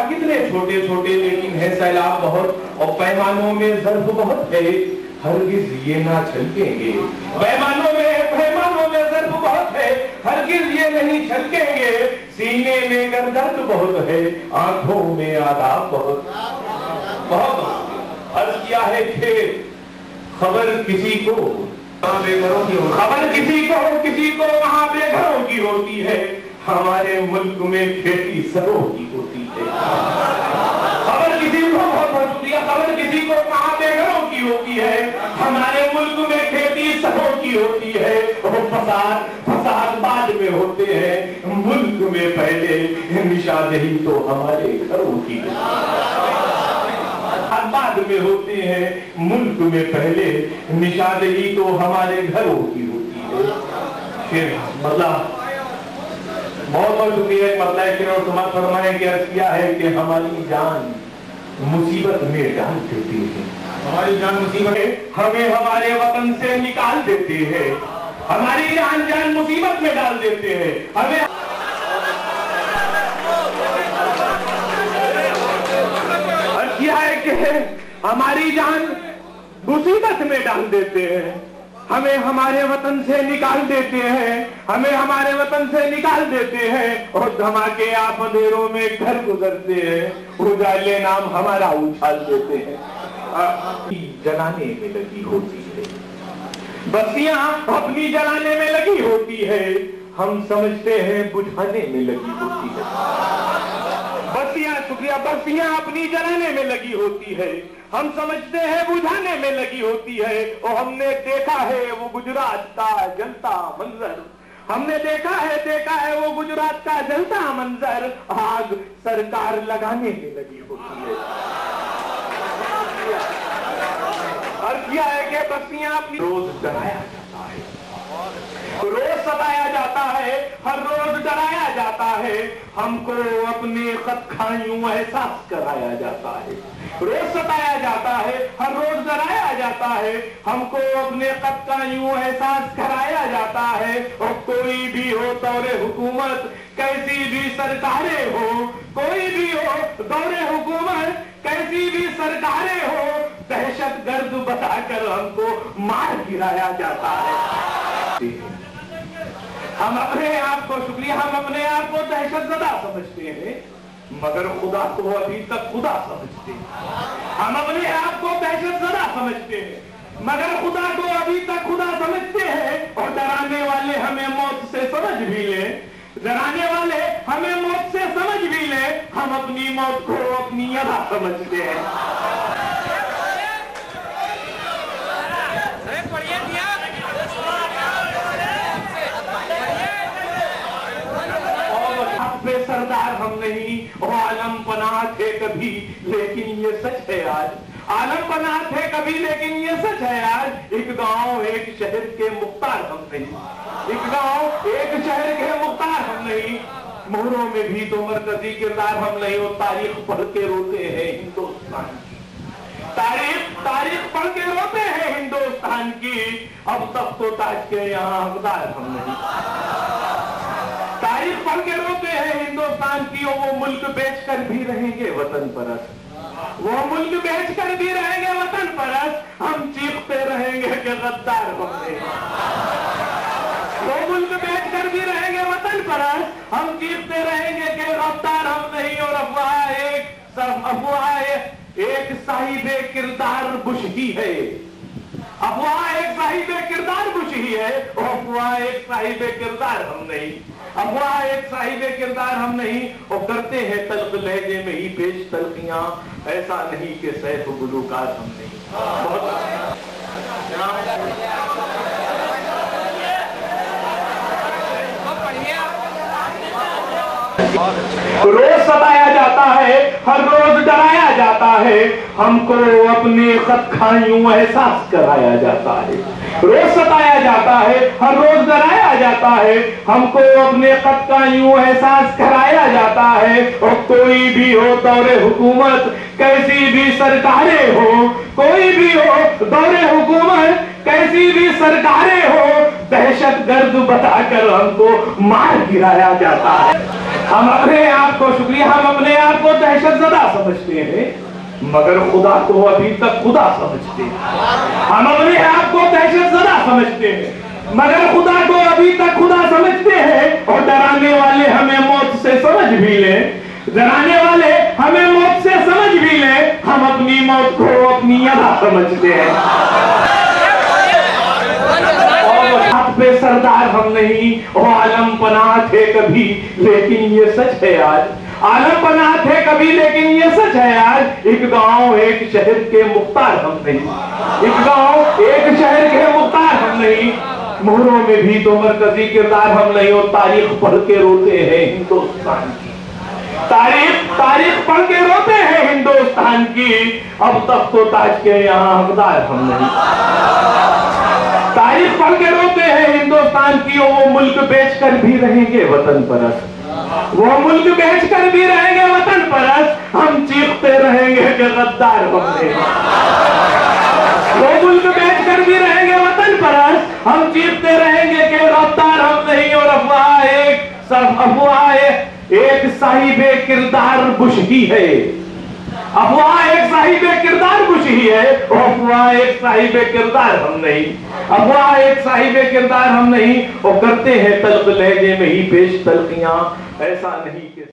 कितने छोटे छोटे लेकिन है सैलाब बहुत, और पैमानों में ज़र्फ बहुत है, हरगिज ये ना छलकेंगे। पैमानों में ज़र्फ बहुत है, हरगिज ये नहीं छलकेंगे। सीने में दर्द बहुत है, आंखों में आदाब बहुत बहुत। अर्ज किया है कि खबर किसी को बेघरों की होती, खबर किसी को वहाँ बेघरों की होती है। हमारे मुल्क में खेती सरों की होती है। खबर किसी को बहुत होती है, खबर किसी को वहाँ बेघरों की होती है। हमारे मुल्क में खेती सरों की होती है। और फसाद बाद में होते हैं, मुल्क में पहले निशानदेही तो हमारे घरों की बाद में होते हैं, मुल्क में पहले निशानदेही तो हमारे घरों की होती है। फिर मतलब बहुत शुक्रिया मतलब तुम्हारा फरमाए कि अर्ज किया है कि हमारी जान मुसीबत में डाल देती है, हमारी जान मुसीबत हमें हमारे वतन से निकाल देते हैं, हमारी जान मुसीबत में डाल देते हैं, हमें अर्ज किया है कि हमारी जान मुसीबत में डाल देते हैं, हमें हमारे वतन से निकाल देते हैं, हमें हमारे वतन से निकाल देते हैं। और धमाके आप अंधेरों में घर गुजरते हैं, उजाले नाम हमारा उछाल देते हैं। जलाने में लगी होती है, बत्तियां अपनी जलाने में लगी होती है, हम समझते हैं बुझाने में लगी होती है। बत्तियां अपनी जलाने में लगी होती है, हम समझते हैं बुझाने में लगी होती है। और हमने देखा है वो गुजरात का जलता मंजर, हमने देखा है वो गुजरात का जलता मंजर, आग सरकार लगाने में लगी होती है। और किया है कि बत्तियां अपनी रोज डराया जाता है, रोज सताया जाता है, हर रोज डराया जाता है, हमको अपने खतखाइयों एहसास कराया जाता है। रोज सताया जाता है, हर रोज डराया जाता है, हमको अपने खतखाइयों एहसास कराया जाता है। और कोई भी हो दौरे हुकूमत, कैसी भी सरकारें हो, कोई भी हो दौरे हुकूमत, कैसी भी सरकारें हो, दहशत गर्द बताकर हमको मार गिराया जाता है। हम अपने आप को दहशतज़दा समझते हैं, मगर खुदा को अभी तक खुदा समझते हैं। हम अपने आप को दहशतज़दा समझते हैं, मगर खुदा को अभी तक खुदा समझते हैं। और डराने वाले हमें मौत से समझ भी ले, डराने वाले हमें मौत से समझ भी ले, हम अपनी मौत को अपनी अदा समझते हैं। सरदार हम नहीं, आलम पनाह थे कभी लेकिन ये सच है आज, आलम पनाह थे कभी लेकिन ये सच है आज। एक गांव एक शहर के मुख्तार हम नहीं, एक गांव एक शहर के मुख्तार हम नहीं, मोहरों में भी तो मरकजी किरदार हम नहीं। और तारीख पढ़ के रोते हैं हिंदुस्तान की, तारीख पढ़ के रोते हैं हिंदुस्तान की, अब तक तो ताज के यहाँ हकदार हम नहीं। तारीख पढ़ के रोते हैं हिंदुस्तान की, और वो मुल्क बेचकर भी रहेंगे वतन परस्त, वो मुल्क बेचकर भी रहेंगे वतन परस्त, हम चीखते रहेंगे कि गद्दार हमने। वो मुल्क बेचकर भी रहेंगे वतन परस्त, हम चीखते रहेंगे कि गद्दार हम नहीं। और अफवाह एक साहिबे किरदार बुश ही है, अफवाह एक साहिबे किरदार बुश ही है, और अफवाह एक साहिबे किरदार हम नहीं, अफवाह एक साहिबे किरदार हम नहीं। और करते हैं तल्ख लहजे में ही पेश तल्खियां, ऐसा नहीं कि सैफ गुलूकार हम नहीं। बहुत रोज सताया जाता है, हर रोज डराया जाता है, हमको अपने खतखाइयों एहसास कराया जाता है। रोज सताया जाता है, हर रोज डराया जाता है, हमको अपने खतखाइयों एहसास कराया जाता है। और कोई भी हो दौरे हुकूमत, कैसी भी सरकारें हो, कोई भी हो दौरे हुकूमत, कैसी भी सरकारें हो, दहशत गर्द बताकर हमको मार गिराया जाता है। हम अपने आप को शुक्रिया, हम अपने आप को दहशतज़दा समझते हैं, मगर खुदा को अभी तक खुदा समझते हैं। हम अपने आप को दहशतज़दा समझते हैं, मगर खुदा को अभी तक खुदा समझते हैं। और डराने वाले हमें मौत से समझ भी लें, डराने वाले हमें मौत से समझ भी लें, हम अपनी मौत को अपनी अदा समझते हैं। हाथ पे सरदार हम नहीं, और आलम पनाह थे कभी, लेकिन ये सच है आज। आलम पनाह थे कभी, लेकिन ये सच है आज। एक गांव एक शहर के मुख्तार हम नहीं, एक गांव एक शहर के मुख्तार हम नहीं। मोहरों में भी तो मरकजी किरदार हम नहीं, और तारीख पढ़ के रोते हैं हिंदुस्तान की, तारीख पढ़ के रोते हैं हिंदुस्तान की। अब तक तो ताज के यहाँ हकदार हम नहीं, तारीख पढ़ के रोते हैं हिंदुस्तान की। वो मुल्क बेचकर भी रहेंगे वतन परस्त, वो मुल्क बेचकर भी रहेंगे वतन परस्त। हम चीखते रहेंगे कि गद्दार हम नहीं, वो मुल्क बेचकर भी रहेंगे वतन परस्त। हम चीखते रहेंगे कि गद्दार हम नहीं। और अफवाह एक साहिबे किरदार बुश ही है, अफवाह एक साहिबे किरदार बुश ही है। अफवाह एक साहिबे किरदार हम नहीं, अफवाह एक साहिबे किरदार हम नहीं। और करते हैं तल्ख लहजे में ही पेश तल्खियां, ऐसा नहीं कि